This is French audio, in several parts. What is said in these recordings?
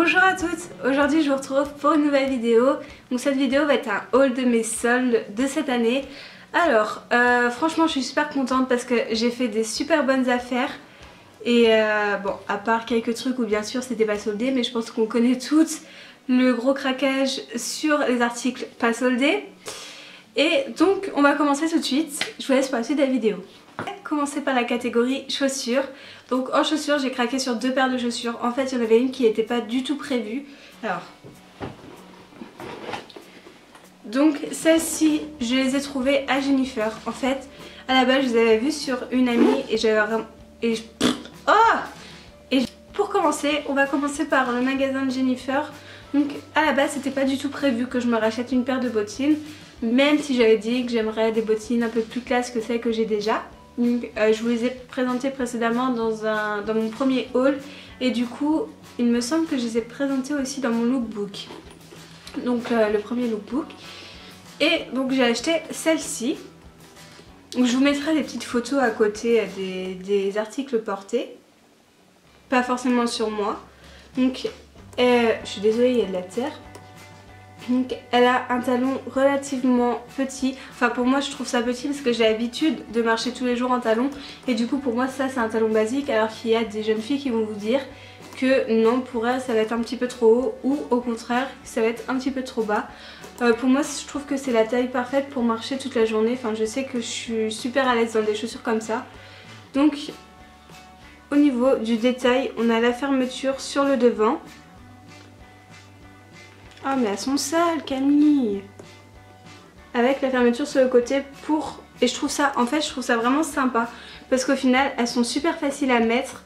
Bonjour à toutes, aujourd'hui je vous retrouve pour une nouvelle vidéo. Donc cette vidéo va être un haul de mes soldes de cette année. Alors franchement je suis super contente parce que j'ai fait des super bonnes affaires. Et bon, à part quelques trucs où bien sûr c'était pas soldé, mais je pense qu'on connaît toutes le gros craquage sur les articles pas soldés. Et donc on va commencer tout de suite, je vous laisse pour la suite de la vidéo. Commencer par la catégorie chaussures. Donc en chaussures j'ai craqué sur deux paires de chaussures. En fait il y en avait une qui n'était pas du tout prévue. Alors donc celles-ci je les ai trouvées à Jennifer. En fait à la base je les avais vues sur une amie et j'avais vraiment... Et pour commencer on va commencer par le magasin de Jennifer. Donc à la base c'était pas du tout prévu que je me rachète une paire de bottines, même si j'avais dit que j'aimerais des bottines un peu plus classe que celles que j'ai déjà. Donc, je vous les ai présentées précédemment dans mon premier haul et du coup il me semble que je les ai présentées aussi dans mon lookbook. Donc le premier lookbook. Et donc j'ai acheté celle-ci. Je vous mettrai des petites photos à côté des articles portés. Pas forcément sur moi. Donc je suis désolée, il y a de la terre. Donc elle a un talon relativement petit, enfin pour moi je trouve ça petit parce que j'ai l'habitude de marcher tous les jours en talon et du coup pour moi ça c'est un talon basique, alors qu'il y a des jeunes filles qui vont vous dire que non, pour elles ça va être un petit peu trop haut ou au contraire ça va être un petit peu trop bas. Pour moi je trouve que c'est la taille parfaite pour marcher toute la journée, enfin je sais que je suis super à l'aise dans des chaussures comme ça. Donc au niveau du détail on a la fermeture sur le devant. Ah mais elles sont sales Camille. Avec la fermeture sur le côté pour... Et je trouve ça, en fait je trouve ça vraiment sympa. Parce qu'au final elles sont super faciles à mettre.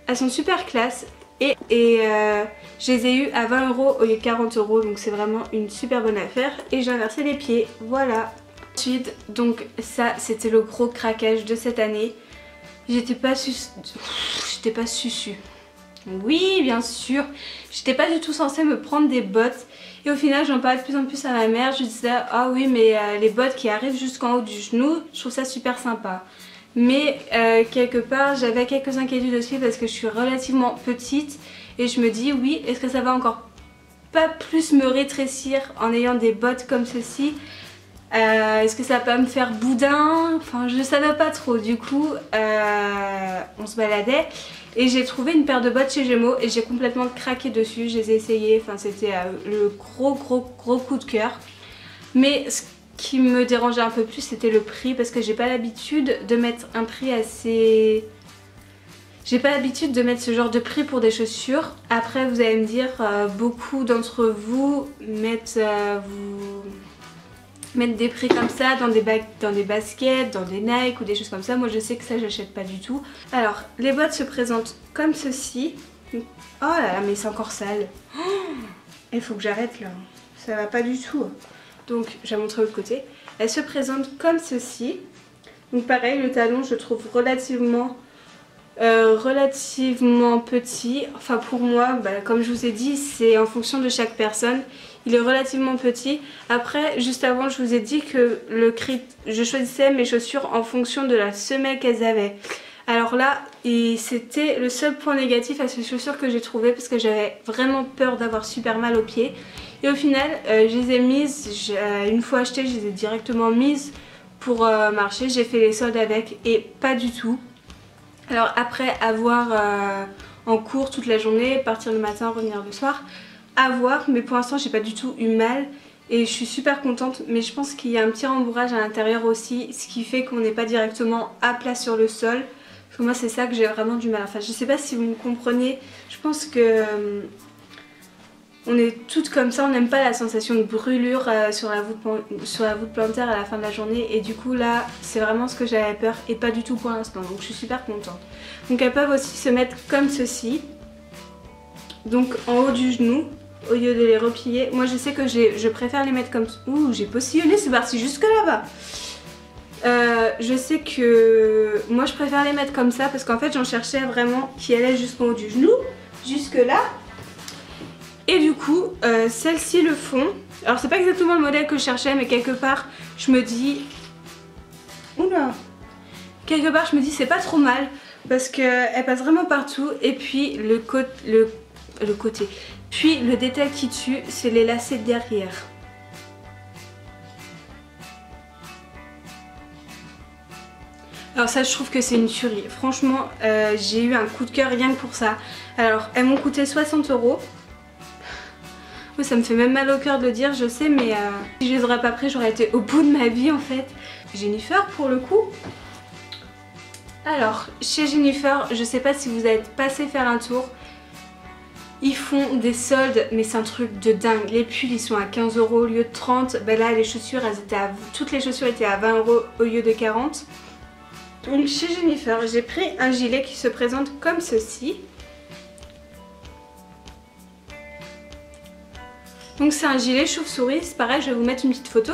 Elles sont super classe. Et je les ai eues à 20 € au lieu de 40 €. Donc c'est vraiment une super bonne affaire. Et j'ai inversé les pieds, voilà. Ensuite, donc ça c'était le gros craquage de cette année. J'étais pas susu. Oui bien sûr, j'étais pas du tout censée me prendre des bottes et au final j'en parlais de plus en plus à ma mère. Je disais ah oui mais les bottes qui arrivent jusqu'en haut du genou, je trouve ça super sympa. Mais quelque part j'avais quelques inquiétudes aussi parce que je suis relativement petite et je me dis oui, est-ce que ça va encore pas plus me rétrécir en ayant des bottes comme ceci? Est-ce que ça va pas me faire boudin? Enfin je savais pas trop. Du coup on se baladait et j'ai trouvé une paire de bottes chez Gémeaux et j'ai complètement craqué dessus. Je les ai essayées, enfin c'était le gros coup de cœur. Mais ce qui me dérangeait un peu plus c'était le prix, parce que j'ai pas l'habitude de mettre un prix assez... J'ai pas l'habitude de mettre ce genre de prix pour des chaussures. Après vous allez me dire, beaucoup d'entre vous mettent des prix comme ça dans des baskets, dans des Nike ou des choses comme ça. Moi je sais que ça j'achète pas du tout. Alors les bottes se présentent comme ceci. Oh là là mais c'est encore sale. Il faut que j'arrête là, ça va pas du tout. Donc je vais montrer l'autre côté. Elles se présentent comme ceci. Donc pareil, le talon je trouve relativement petit. Enfin pour moi, comme je vous ai dit, c'est en fonction de chaque personne. Il est relativement petit. Après, juste avant, je vous ai dit que je choisissais mes chaussures en fonction de la semelle qu'elles avaient. Alors là, c'était le seul point négatif à ces chaussures que j'ai trouvé, parce que j'avais vraiment peur d'avoir super mal aux pieds. Et au final, je les ai mises, une fois achetées, je les ai directement mises pour marcher. J'ai fait les soldes avec et pas du tout. Alors après avoir en cours toute la journée, partir le matin, revenir le soir, à voir, mais pour l'instant j'ai pas du tout eu mal et je suis super contente. Mais je pense qu'il y a un petit rembourrage à l'intérieur aussi, ce qui fait qu'on n'est pas directement à plat sur le sol, parce que moi c'est ça que j'ai vraiment du mal. Enfin je sais pas si vous me comprenez, je pense que on est toutes comme ça, on n'aime pas la sensation de brûlure sur la voûte plantaire à la fin de la journée, et du coup là c'est vraiment ce que j'avais peur et pas du tout pour l'instant, donc je suis super contente. Donc elles peuvent aussi se mettre comme ceci, donc en haut du genou au lieu de les replier. Moi je sais que je préfère les mettre comme... Ouh, j'ai postillonné, c'est parti jusque là-bas. Je sais que moi je préfère les mettre comme ça parce qu'en fait j'en cherchais vraiment qui allaient jusqu'en haut du genou, jusque là. Et du coup celles-ci le font. Alors c'est pas exactement le modèle que je cherchais, mais quelque part je me dis... Oula. Quelque part je me dis c'est pas trop mal parce qu'elle passe vraiment partout. Et puis le côté. Puis le détail qui tue, c'est les lacets derrière. Alors ça, je trouve que c'est une tuerie. Franchement, j'ai eu un coup de cœur rien que pour ça. Alors, elles m'ont coûté 60 €. Oui, ça me fait même mal au cœur de le dire, je sais, mais si je les aurais pas pris, j'aurais été au bout de ma vie en fait. Jennifer, pour le coup. Alors, chez Jennifer, je sais pas si vous êtes passé faire un tour. Ils font des soldes, mais c'est un truc de dingue. Les pulls, ils sont à 15 € au lieu de 30. Ben là, les chaussures, toutes les chaussures étaient à 20 € au lieu de 40. Donc chez Jennifer, j'ai pris un gilet qui se présente comme ceci. Donc c'est un gilet chauve-souris, c'est pareil, je vais vous mettre une petite photo.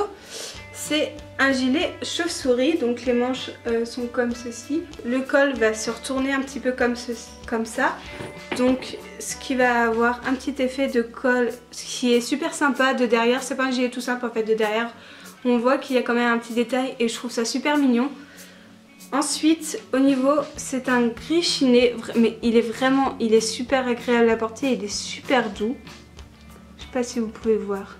C'est un gilet chauve-souris, donc les manches sont comme ceci. Le col va se retourner un petit peu comme ça. Donc ce qui va avoir un petit effet de col, ce qui est super sympa. De derrière, c'est pas un gilet tout simple en fait, de derrière on voit qu'il y a quand même un petit détail et je trouve ça super mignon. Ensuite, au niveau, c'est un gris chiné, mais il est super agréable à porter, il est super doux. Je sais pas si vous pouvez voir.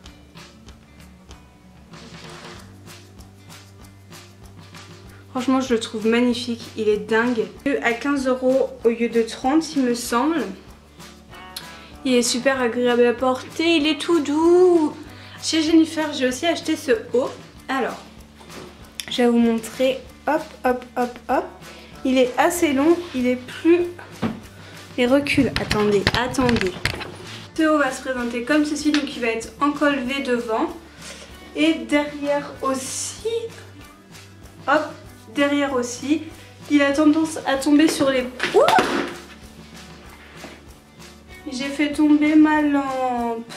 Franchement, je le trouve magnifique, il est dingue. À 15 € au lieu de 30, il me semble. Il est super agréable à porter, il est tout doux. Chez Jennifer, j'ai aussi acheté ce haut. Alors, je vais vous montrer. Hop, hop, hop, hop. Il est assez long, il est plus... Et recule, attendez. Ce haut va se présenter comme ceci, donc il va être en col V devant. Et derrière aussi... Hop, derrière aussi. Il a tendance à tomber sur les... Ouh! J'ai fait tomber ma lampe.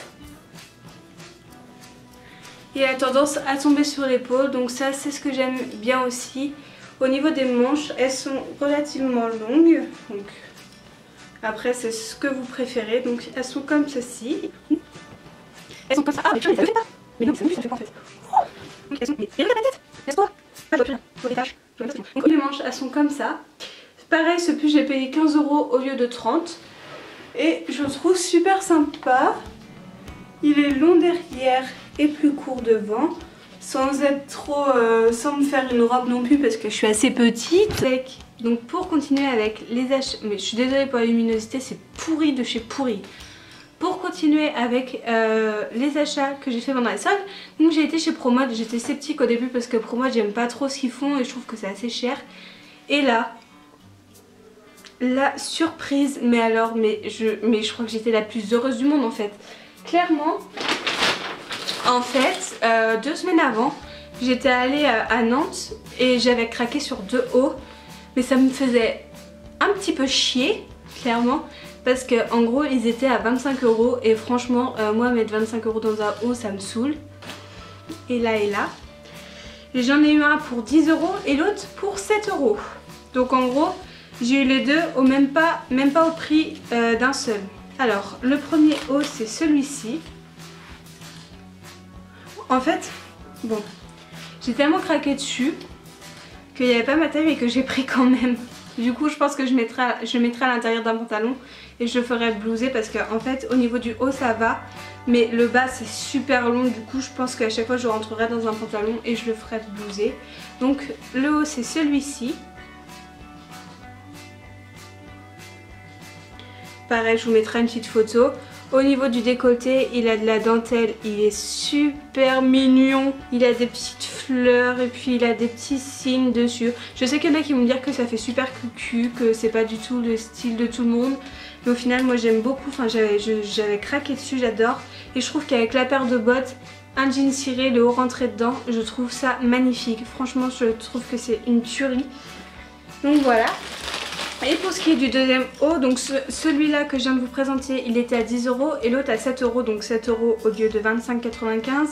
Il a tendance à tomber sur l'épaule, donc ça c'est ce que j'aime bien aussi. Au niveau des manches, elles sont relativement longues, donc après c'est ce que vous préférez, donc elles sont comme ceci. Elles sont comme ça. Ah mais tu les as fait pas. Mais non, ça fait pas en fait. Donc elles sont... Mais regarde la tête. Laisse-toi. Ah je vois plus rien, je vois les taches. Donc les manches elles sont comme ça. Pareil, ce pull j'ai payé 15 € au lieu de 30. Et je le trouve super sympa. Il est long derrière et plus court devant, sans être trop, sans me faire une robe non plus parce que je suis assez petite. Donc pour continuer avec les achats, mais je suis désolée pour la luminosité, c'est pourri de chez pourri. Pour continuer avec les achats que j'ai fait pendant la solde, donc j'ai été chez Promode. J'étais sceptique au début parce que Promode j'aime pas trop ce qu'ils font et je trouve que c'est assez cher. Et là, la surprise, mais alors, mais je crois que j'étais la plus heureuse du monde en fait. Clairement, en fait, 2 semaines avant, j'étais allée à Nantes et j'avais craqué sur 2 hauts. Mais ça me faisait un petit peu chier, clairement, parce que en gros, ils étaient à 25 € et franchement, moi, mettre 25 € dans un haut, ça me saoule. Et là. Et j'en ai eu un pour 10 € et l'autre pour 7 €. Donc en gros, j'ai eu les deux au même pas au prix d'un seul. Alors, le premier haut, c'est celui-ci. En fait, bon, j'ai tellement craqué dessus qu'il n'y avait pas ma taille mais que j'ai pris quand même. Du coup, je pense que je mettrai à l'intérieur d'un pantalon et je le ferai blouser parce qu'en fait, au niveau du haut, ça va. Mais le bas, c'est super long. Du coup, je pense qu'à chaque fois, je rentrerai dans un pantalon et je le ferai blouser. Donc, le haut, c'est celui-ci. Pareil, je vous mettrai une petite photo. Au niveau du décolleté, il a de la dentelle, il est super mignon. Il a des petites fleurs et puis il a des petits signes dessus. Je sais qu'il y en a qui vont me dire que ça fait super cucu, que c'est pas du tout le style de tout le monde. Mais au final, moi j'aime beaucoup, enfin j'avais craqué dessus, j'adore. Et je trouve qu'avec la paire de bottes, un jean ciré, le haut rentré dedans, je trouve ça magnifique. Franchement, je trouve que c'est une tuerie. Donc voilà. Et pour ce qui est du deuxième haut, donc celui-là que je viens de vous présenter, il était à 10 € et l'autre à 7 €, donc 7 € au lieu de 25,95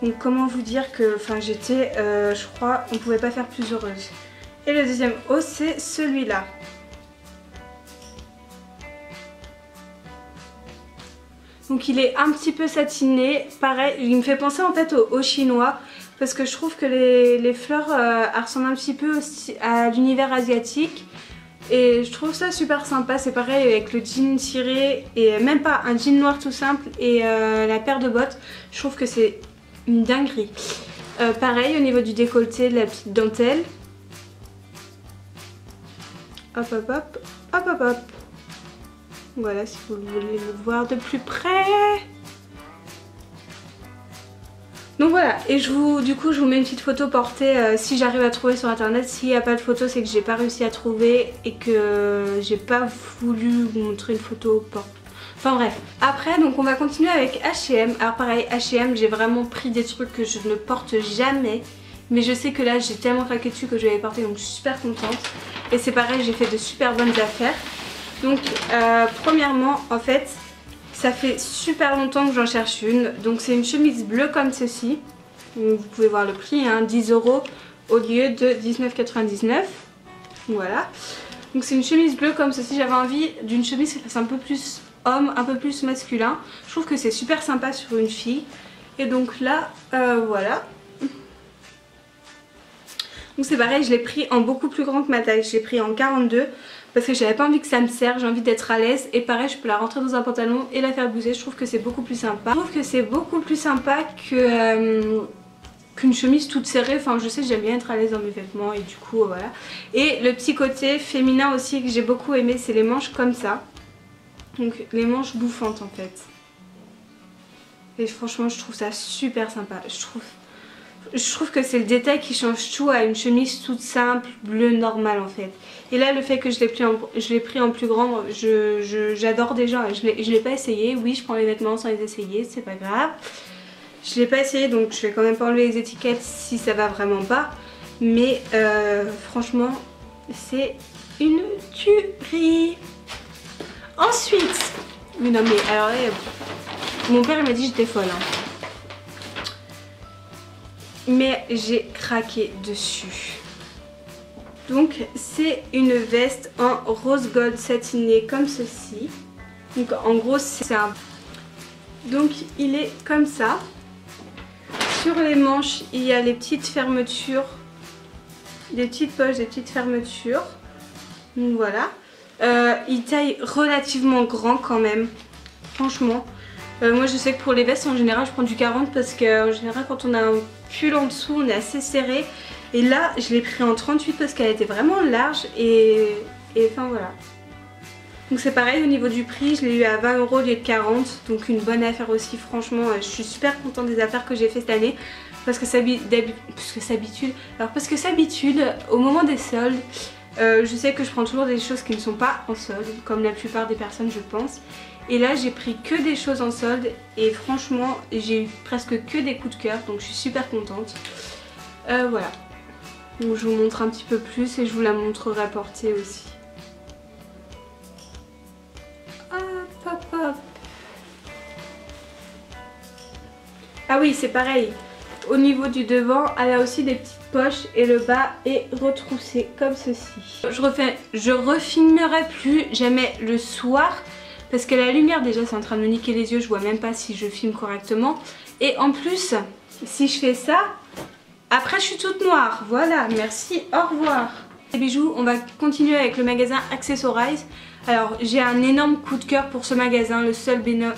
€. Donc comment vous dire que j'étais, je crois, on pouvait pas faire plus heureuse. Et le deuxième haut, c'est celui-là. Donc il est un petit peu satiné, pareil, il me fait penser en fait au chinois. Parce que je trouve que les fleurs ressemblent un petit peu à l'univers asiatique. Et je trouve ça super sympa, c'est pareil avec le jean ciré et même pas un jean noir tout simple et la paire de bottes. Je trouve que c'est une dinguerie. Pareil au niveau du décolleté, de la petite dentelle. Hop hop hop, hop hop hop. Voilà si vous voulez le voir de plus près. Donc voilà, et du coup je vous mets une petite photo portée si j'arrive à trouver sur internet. S'il n'y a pas de photo, c'est que j'ai pas réussi à trouver et que j'ai pas voulu vous montrer une photo portée. Enfin bref, après donc on va continuer avec H&M. Alors pareil, H&M, j'ai vraiment pris des trucs que je ne porte jamais. Mais je sais que là j'ai tellement craqué dessus que je vais les porter, donc je suis super contente. Et c'est pareil, j'ai fait de super bonnes affaires. Donc premièrement en fait, ça fait super longtemps que j'en cherche une. Donc c'est une chemise bleue comme ceci. Vous pouvez voir le prix, hein, 10 € au lieu de 19,99 €. Voilà. Donc c'est une chemise bleue comme ceci. J'avais envie d'une chemise qui fasse un peu plus homme, un peu plus masculin. Je trouve que c'est super sympa sur une fille. Et donc là, voilà. Donc c'est pareil, je l'ai pris en beaucoup plus grand que ma taille. Je l'ai pris en 42 parce que j'avais pas envie que ça me serre, j'ai envie d'être à l'aise. Et pareil, je peux la rentrer dans un pantalon et la faire bouger. Je trouve que c'est beaucoup plus sympa. Je trouve que c'est beaucoup plus sympa que qu'une chemise toute serrée. Enfin je sais, j'aime bien être à l'aise dans mes vêtements et du coup voilà. Et le petit côté féminin aussi que j'ai beaucoup aimé, c'est les manches comme ça. Donc les manches bouffantes en fait. Et franchement je trouve ça super sympa. Je trouve que c'est le détail qui change tout à une chemise toute simple, bleue normale en fait. Et là le fait que je l'ai pris en plus grand, j'adore déjà. Je l'ai pas essayé, oui je prends les vêtements sans les essayer, c'est pas grave. Je l'ai pas essayé donc je vais quand même pas enlever les étiquettes si ça va vraiment pas. Mais franchement c'est une tuerie. Ensuite, mais non mais alors là, mon père il m'a dit que j'étais folle hein. Mais j'ai craqué dessus. Donc c'est une veste en rose gold satiné comme ceci. Donc en gros c'est un... Donc il est comme ça. Sur les manches il y a les petites fermetures, des petites poches, des petites fermetures. Donc voilà. Il taille relativement grand quand même. Franchement. Moi je sais que pour les vestes en général je prends du 40 parce qu'en général quand on a un pull en dessous on est assez serré. Et là je l'ai pris en 38 parce qu'elle était vraiment large et enfin voilà. Donc c'est pareil au niveau du prix, je l'ai eu à 20 € au lieu de 40. Donc une bonne affaire aussi, franchement je suis super contente des affaires que j'ai fait cette année. Parce que s'habitude au moment des soldes. Je sais que je prends toujours des choses qui ne sont pas en solde, comme la plupart des personnes je pense. Et là j'ai pris que des choses en solde et franchement j'ai eu presque que des coups de cœur, donc je suis super contente. Voilà. Donc je vous montre un petit peu plus et je vous la montrerai portée aussi. Hop hop hop. Ah oui c'est pareil. Au niveau du devant, elle a aussi des petites poches et le bas est retroussé comme ceci. Je refilmerai plus jamais le soir parce que la lumière déjà c'est en train de me niquer les yeux, je vois même pas si je filme correctement. Et en plus, si je fais ça, après je suis toute noire. Voilà, merci, au revoir. Les bijoux, on va continuer avec le magasin Accessorize. Alors j'ai un énorme coup de cœur pour ce magasin, le seul bémol,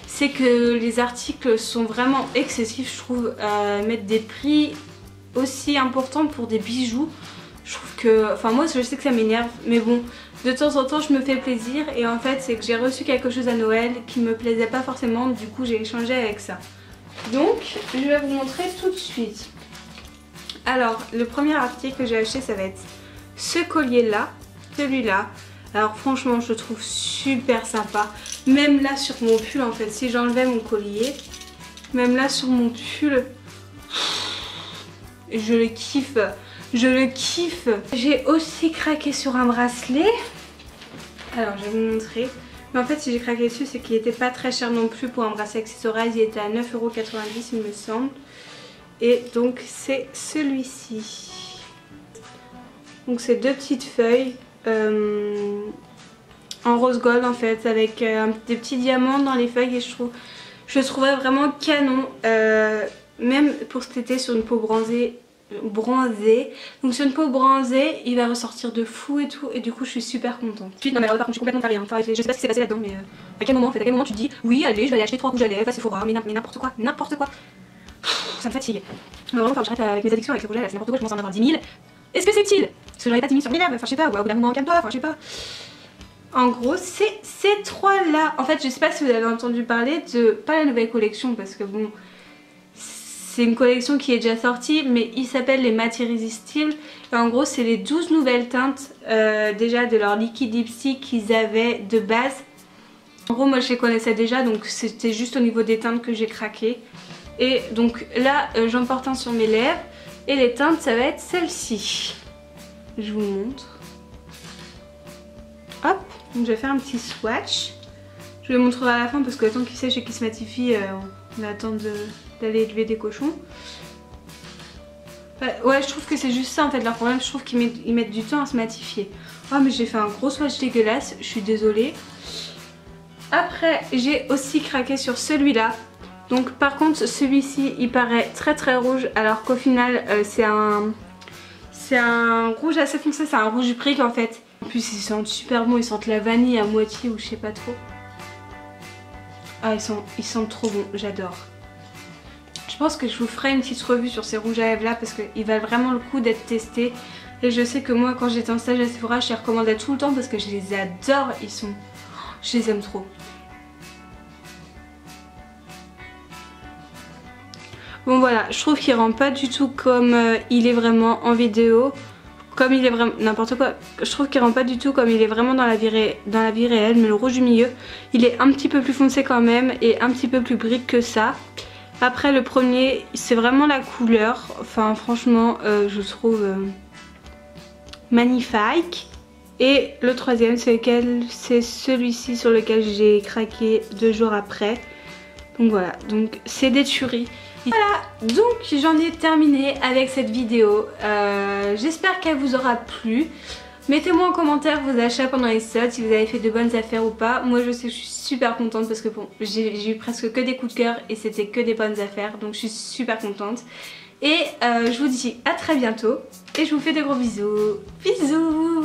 c'est que les articles sont vraiment excessifs, je trouve. Mettre des prix aussi importants pour des bijoux, je trouve que... Enfin moi je sais que ça m'énerve, mais bon, de temps en temps je me fais plaisir. Et en fait c'est que j'ai reçu quelque chose à Noël qui me plaisait pas forcément, du coup j'ai échangé avec ça. Donc je vais vous montrer tout de suite. Alors le premier article que j'ai acheté ça va être ce collier là, celui-là. Alors franchement je le trouve super sympa. Même là sur mon pull en fait, si j'enlevais mon collier, même là sur mon pull, je le kiffe. Je le kiffe. J'ai aussi craqué sur un bracelet. Alors je vais vous montrer. Mais en fait si j'ai craqué dessus c'est qu'il n'était pas très cher non plus pour un bracelet Accessorize. Il était à 9,90 € il me semble. Et donc c'est celui-ci. Donc c'est deux petites feuilles. En rose gold en fait avec des petits diamants dans les feuilles et je le trouvais vraiment canon, même pour cet été sur une peau bronzée bronzé. Donc sur une peau bronzée, il va ressortir de fou et tout. Et du coup, je suis super contente. Puis, non mais alors, par contre, je suis complètement tarée. Hein. Enfin, je sais pas ce qui s'est passé là-dedans, mais à quel moment en fait, à quel moment tu te dis oui, allez, je vais aller acheter 3 rouges à lèvres à Sephora, mais n'importe quoi, n'importe quoi. Ça me fatigue. Mais vraiment, j'arrête avec mes addictions avec les rouges à lèvres, c'est n'importe quoi, je commence à en avoir 10 000. Est-ce que c'est utile? Parce que j'en ai pas 10 000 sur mes lèvres, enfin je sais pas, ou au bout d'un moment calme-toi, enfin je sais pas. En gros, c'est ces trois là. En fait, je sais pas si vous avez entendu parler de, pas la nouvelle collection, parce que bon, c'est une collection qui est déjà sortie, mais il s'appelle les Matte Irrésistibles. Et en gros, c'est les 12 nouvelles teintes déjà de leur liquide lipstick qu'ils avaient de base. En gros, moi je les connaissais déjà, donc c'était juste au niveau des teintes que j'ai craqué. Et donc là, j'en porte un sur mes lèvres. Et les teintes, ça va être celle-ci. Je vous montre. Hop, donc je vais faire un petit swatch. Je vais le montrer à la fin parce que le temps qu'il sèche et qu'il se matifie, on attend d'aller élever des cochons. Ouais, je trouve que c'est juste ça en fait leur problème. Je trouve qu'ils mettent du temps à se matifier. Oh, mais j'ai fait un gros swatch dégueulasse, je suis désolée. Après, j'ai aussi craqué sur celui-là. Donc par contre, celui-ci, il paraît très très rouge alors qu'au final, c'est un rouge assez foncé, c'est un rouge brique en fait. En plus, ils sentent super bon, ils sentent la vanille à moitié ou je sais pas trop. Ah, ils sentent trop bon, j'adore. Je pense que je vous ferai une petite revue sur ces rouges à lèvres là parce qu'ils valent vraiment le coup d'être testés. Et je sais que moi, quand j'étais en stage à Sephora, je les recommandais tout le temps parce que je les adore, je les aime trop. Bon voilà, je trouve qu'il rend pas du tout comme il est vraiment en vidéo. Comme il est vraiment... n'importe quoi. Je trouve qu'il rend pas du tout comme il est vraiment dans la vie réelle. Mais le rouge du milieu, il est un petit peu plus foncé quand même. Et un petit peu plus brique que ça. Après le premier, c'est vraiment la couleur. Enfin franchement, je trouve magnifique. Et le troisième, c'est celui-ci sur lequel j'ai craqué 2 jours après. Donc voilà, donc c'est des tueries. Voilà, donc j'en ai terminé avec cette vidéo. J'espère qu'elle vous aura plu. Mettez-moi en commentaire vos achats pendant les soldes, si vous avez fait de bonnes affaires ou pas. Moi je sais que je suis super contente parce que bon, j'ai eu presque que des coups de cœur et c'était que des bonnes affaires. Donc je suis super contente. Et je vous dis à très bientôt et je vous fais de gros bisous. Bisous.